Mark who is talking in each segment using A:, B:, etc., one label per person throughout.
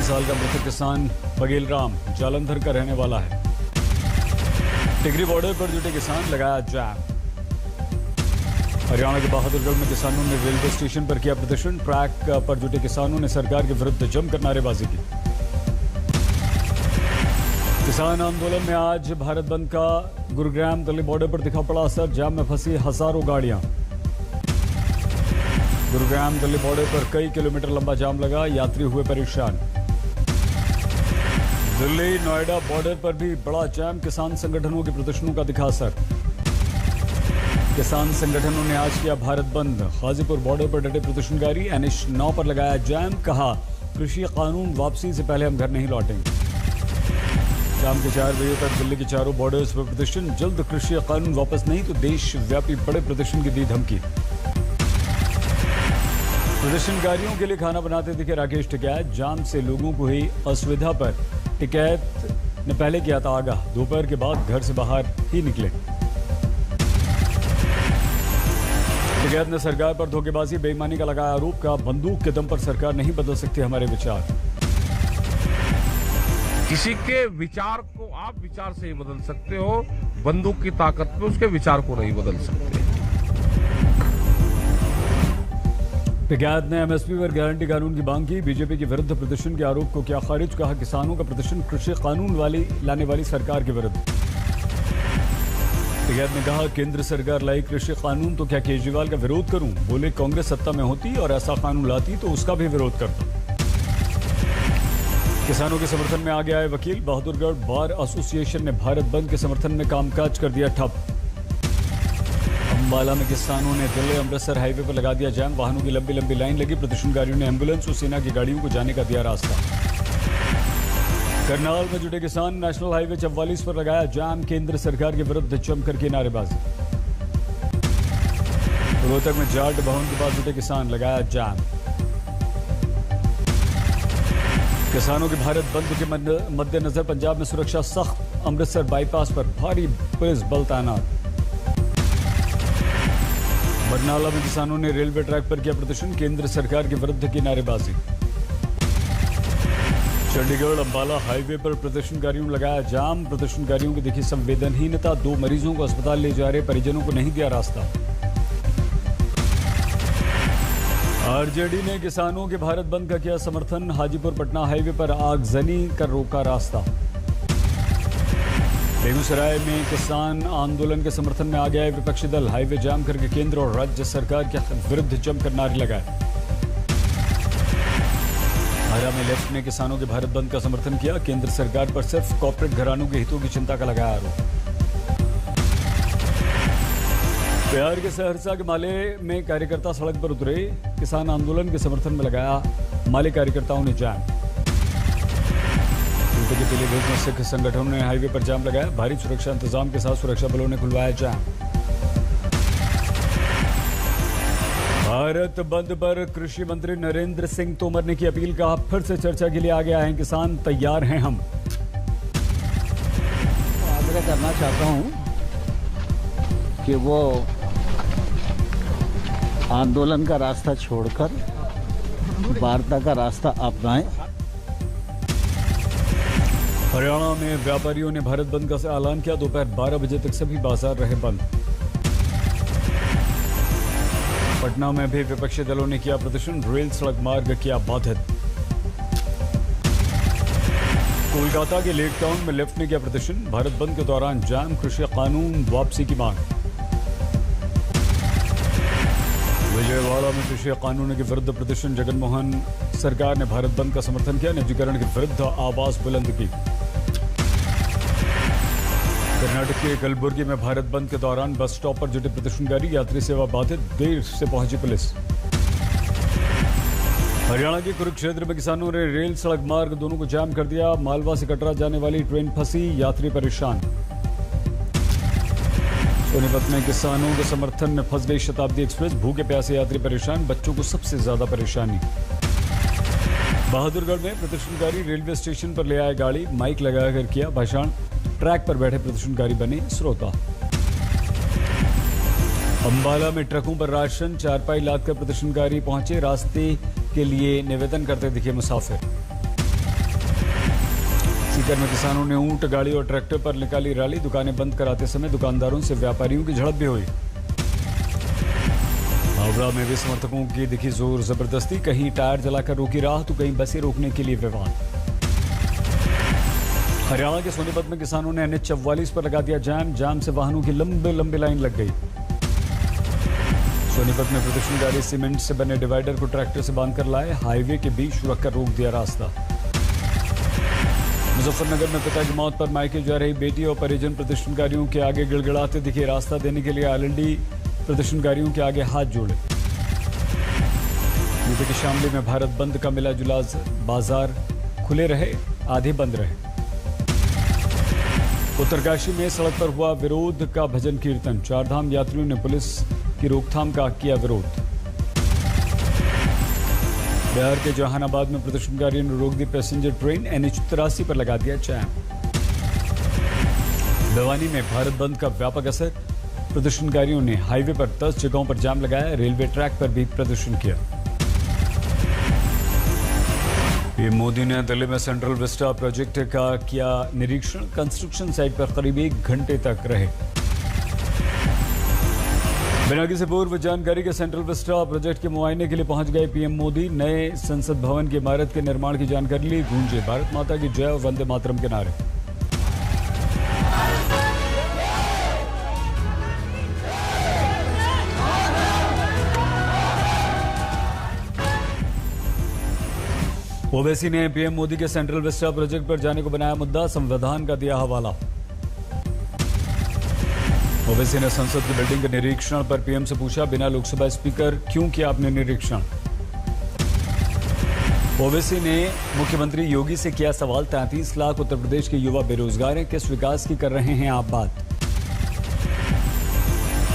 A: साल का मृतक किसान बघेल राम जालंधर का रहने वाला है। टिकरी बॉर्डर पर जुटे किसान लगाया जाम। हरियाणा के बहादुरगढ़ में किसानों ने रेलवे स्टेशन पर किया प्रदर्शन। ट्रैक पर जुटे किसानों ने सरकार के विरुद्ध जमकर नारेबाजी की। किसान आंदोलन में आज भारत बंद का गुरुग्राम दिल्ली बॉर्डर पर दिखा पड़ा असर। जाम में फंसी हजारों गाड़ियां। गुरुग्राम दिल्ली बॉर्डर पर कई किलोमीटर लंबा जाम लगा, यात्री हुए परेशान। दिल्ली नोएडा बॉर्डर पर भी बड़ा जाम। किसान संगठनों के प्रदर्शनों का दिखा असर। किसान संगठनों ने आज किया भारत बंद। गाजीपुर बॉर्डर पर डटे प्रदर्शनकारी। NH 9 पर लगाया जाम। कहा कृषि कानून वापसी से पहले हम घर नहीं लौटेंगे। शाम के 4 बजे तक दिल्ली के चारों बॉर्डर्स पर प्रदर्शन। जल्द कृषि कानून वापस नहीं तो देशव्यापी बड़े प्रदर्शन की दी धमकी। प्रदर्शनकारियों के लिए खाना बनाते दिखे राकेश टिकैत। जाम से लोगों को हुई असुविधा पर टिकैत ने पहले किया था आगाह। दोपहर के बाद घर से बाहर ही निकले। टिकैत ने सरकार पर धोखेबाजी बेईमानी का लगाया आरोप। का बंदूक के दम पर सरकार नहीं बदल सकती हमारे विचार।
B: किसी के विचार को आप विचार से ही बदल सकते हो, बंदूक की ताकत में उसके विचार को नहीं बदल सकते।
A: टिकैत ने MSP पर गारंटी कानून की मांग की। बीजेपी के विरुद्ध प्रदर्शन के आरोप को किया खारिज। कहा किसानों का प्रदर्शन कृषि कानून लाने वाली सरकार के विरुद्ध। टिकैत ने कहा केंद्र सरकार लाई कृषि कानून तो क्या केजरीवाल का विरोध करूं। बोले कांग्रेस सत्ता में होती और ऐसा कानून लाती तो उसका भी विरोध करता। किसानों के समर्थन में आगे आए वकील। बहादुरगढ़ बार एसोसिएशन ने भारत बंद के समर्थन में कामकाज कर दिया ठप। अंबाला में किसानों ने दिल्ली अमृतसर हाईवे पर लगा दिया जाम। वाहनों की लंबी लंबी लाइन लगी। प्रदर्शनकारियों ने एम्बुलेंस और सेना की गाड़ियों को जाने का दिया रास्ता। करनाल में जुटे किसान नेशनल हाईवे 44 पर लगाया जाम। केंद्र सरकार के विरुद्ध जमकर की नारेबाजी। रोहतक में जाट भवन के पास जुटे किसान लगाया जाम। किसानों के भारत बंद के मद्देनजर पंजाब में सुरक्षा सख्त। अमृतसर बाईपास पर भारी पुलिस बल तैनात। बरनाला में किसानों ने रेलवे ट्रैक पर किया प्रदर्शन। केंद्र सरकार के विरुद्ध की नारेबाजी। चंडीगढ़ अंबाला हाईवे पर प्रदर्शनकारियों ने लगाया जाम। प्रदर्शनकारियों की दिखी संवेदनहीनता। 2 मरीजों को अस्पताल ले जा रहे परिजनों को नहीं दिया रास्ता। RJD ने किसानों के भारत बंद का किया समर्थन। हाजीपुर पटना हाईवे पर आगजनी कर रोका रास्ता। बेगूसराय में किसान आंदोलन के समर्थन में आ गया है विपक्षी दल। हाईवे जाम करके केंद्र और राज्य सरकार के विरुद्ध जमकर नारे लगाए। आरा में लेफ्ट ने किसानों के भारत बंद का समर्थन किया। केंद्र सरकार पर सिर्फ कॉर्पोरेट घरानों के हितों की चिंता का लगाया आरोप। बिहार के सहरसा के माले में कार्यकर्ता सड़क पर उतरे। किसान आंदोलन के समर्थन में लगाया माले कार्यकर्ताओं ने जाम। के पीलीभीत में सिख संगठनों ने हाईवे पर जाम लगाया। भारी सुरक्षा इंतजाम के साथ सुरक्षा बलों ने खुलवाया जाम। भारत बंद पर कृषि मंत्री नरेंद्र सिंह तोमर ने की अपील। कहा फिर से चर्चा के लिए आगे आए हैं किसान, तैयार हैं हम।
C: आग्रह करना चाहता हूं कि वो आंदोलन का रास्ता छोड़कर वार्ता का रास्ता अपनाएं।
A: हरियाणा में व्यापारियों ने भारत बंद का ऐलान किया। दोपहर 12 बजे तक सभी बाजार रहे बंद। पटना में भी विपक्षी दलों ने किया प्रदर्शन। रेल सड़क मार्ग किया बाधित। कोलकाता के लेक टाउन में लेफ्ट ने किया प्रदर्शन। भारत बंद के दौरान जाम। कृषि कानून वापसी की मांग। विजयवाड़ा में कृषि कानून के विरुद्ध प्रदर्शन। जगनमोहन सरकार ने भारत बंद का समर्थन किया। निजीकरण के विरुद्ध आवाज बुलंद की। कर्नाटक के कलबुर्गी में भारत बंद के दौरान बस स्टॉप पर जुटे प्रदर्शनकारी। यात्री सेवा बाधित। देर से पहुंची पुलिस। हरियाणा के कुरुक्षेत्र में किसानों ने रेल सड़क मार्ग दोनों को जाम कर दिया। मालवा से कटरा जाने वाली ट्रेन फंसी। यात्री परेशान। सोनीपत में किसानों के समर्थन में फंस गई शताब्दी एक्सप्रेस। भूखे प्यासे यात्री परेशान। बच्चों को सबसे ज्यादा परेशानी। बहादुरगढ़ में प्रदर्शनकारी रेलवे स्टेशन पर ले आए गाड़ी। माइक लगाकर किया भाषण। ट्रैक पर बैठे प्रदर्शनकारी बने श्रोता। अंबाला में ट्रकों पर राशन चारपाई लादकर प्रदर्शनकारी पहुंचे। रास्ते के लिए निवेदन करते दिखे मुसाफिर। सीकर में किसानों ने ऊंट, गाड़ी और ट्रैक्टर पर निकाली रैली। दुकानें बंद कराते समय दुकानदारों से व्यापारियों की झड़प भी हुई। हावड़ा में भी समर्थकों की दिखी जोर जबरदस्ती। कहीं टायर जलाकर रोकी राह तो कहीं बसें रोकने के लिए विवाद। हरियाणा के सोनीपत में किसानों ने NH 44 पर लगा दिया जाम से वाहनों की लंबी लाइन लग गई। सोनीपत में प्रदर्शनकारी सीमेंट से बने डिवाइडर को ट्रैक्टर से बांधकर लाए। हाईवे के बीच रखकर रोक दिया रास्ता। मुजफ्फरनगर में पिता की मौत पर मायके जा रही बेटी और परिजन प्रदर्शनकारियों के आगे गिड़गिड़ाते दिखे। रास्ता देने के लिए LLD प्रदर्शनकारियों के आगे हाथ जोड़े। यूपी के शामली में भारत बंद का मिला जुला। बाजार खुले रहे, आधे बंद रहे। उत्तरकाशी में सड़क पर हुआ विरोध का भजन कीर्तन। चारधाम यात्रियों ने पुलिस की रोकथाम का किया विरोध। बिहार के जहानाबाद में प्रदर्शनकारियों ने रोक दी पैसेंजर ट्रेन। NH 83 पर लगा दिया जाम। भिवानी में भारत बंद का व्यापक असर। प्रदर्शनकारियों ने हाईवे पर 10 जगहों पर जाम लगाया। रेलवे ट्रैक पर भी प्रदर्शन किया। पीएम मोदी ने दिल्ली में सेंट्रल विस्टा प्रोजेक्ट का किया निरीक्षण। कंस्ट्रक्शन साइट पर करीब 1 घंटे तक रहे। बिना किसी पूर्व जानकारी के सेंट्रल विस्टा प्रोजेक्ट के मुआयने के लिए पहुंच गए पीएम मोदी। नए संसद भवन की इमारत के निर्माण की जानकारी ली। गूंजे भारत माता की जय और वंदे मातरम के नारे। ओवैसी ने पीएम मोदी के सेंट्रल विस्टा प्रोजेक्ट पर जाने को बनाया मुद्दा। संविधान का दिया हवाला। ओवैसी ने संसद की बिल्डिंग के निरीक्षण पर पीएम से पूछा, बिना लोकसभा स्पीकर क्यों किया आपने निरीक्षण। ओवैसी ने मुख्यमंत्री योगी से किया सवाल। 33 लाख उत्तर प्रदेश के युवा बेरोजगार हैं, किस विकास की कर रहे हैं आप बात।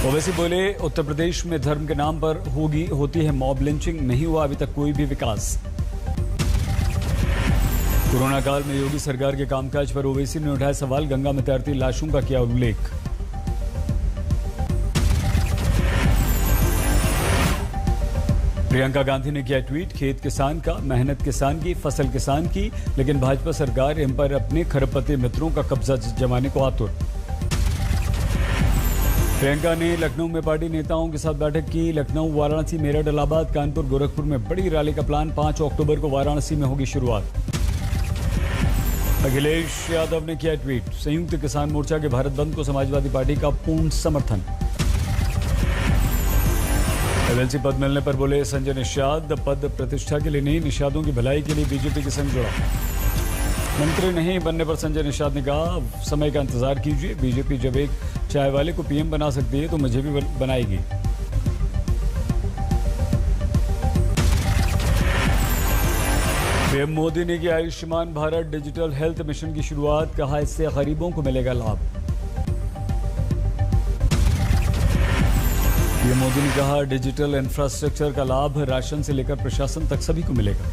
A: ओवैसी बोले, उत्तर प्रदेश में धर्म के नाम पर होती है मॉब लिंचिंग। नहीं हुआ अभी तक कोई भी विकास। कोरोना काल में योगी सरकार के कामकाज पर ओवैसी ने उठाया सवाल। गंगा में तैरती लाशों का किया उल्लेख। प्रियंका गांधी ने किया ट्वीट, खेत किसान का, मेहनत किसान की, फसल किसान की, लेकिन भाजपा सरकार इन पर अपने खरबपति मित्रों का कब्जा जमाने को आतुर। प्रियंका ने लखनऊ में पार्टी नेताओं के साथ बैठक की। लखनऊ, वाराणसी, मेरठ, इलाहाबाद, कानपुर, गोरखपुर में बड़ी रैली का प्लान। 5 अक्टूबर को वाराणसी में होगी शुरुआत। अखिलेश यादव ने किया ट्वीट, संयुक्त किसान मोर्चा के भारत बंद को समाजवादी पार्टी का पूर्ण समर्थन। एलएलसी पद मिलने पर बोले संजय निषाद, पद प्रतिष्ठा के लिए नहीं, निषादों की भलाई के लिए बीजेपी के संग जुड़ा। मंत्री नहीं बनने पर संजय निषाद ने कहा, समय का इंतजार कीजिए। बीजेपी जब एक चाय वाले को पीएम बना सकती है तो मुझे भी बनाएगी। पीएम मोदी ने की Ayushman Bharat digital health mission की शुरुआत। कहा, इससे गरीबों को मिलेगा लाभ। पीएम मोदी ने कहा, डिजिटल इंफ्रास्ट्रक्चर का लाभ राशन से लेकर प्रशासन तक सभी को मिलेगा।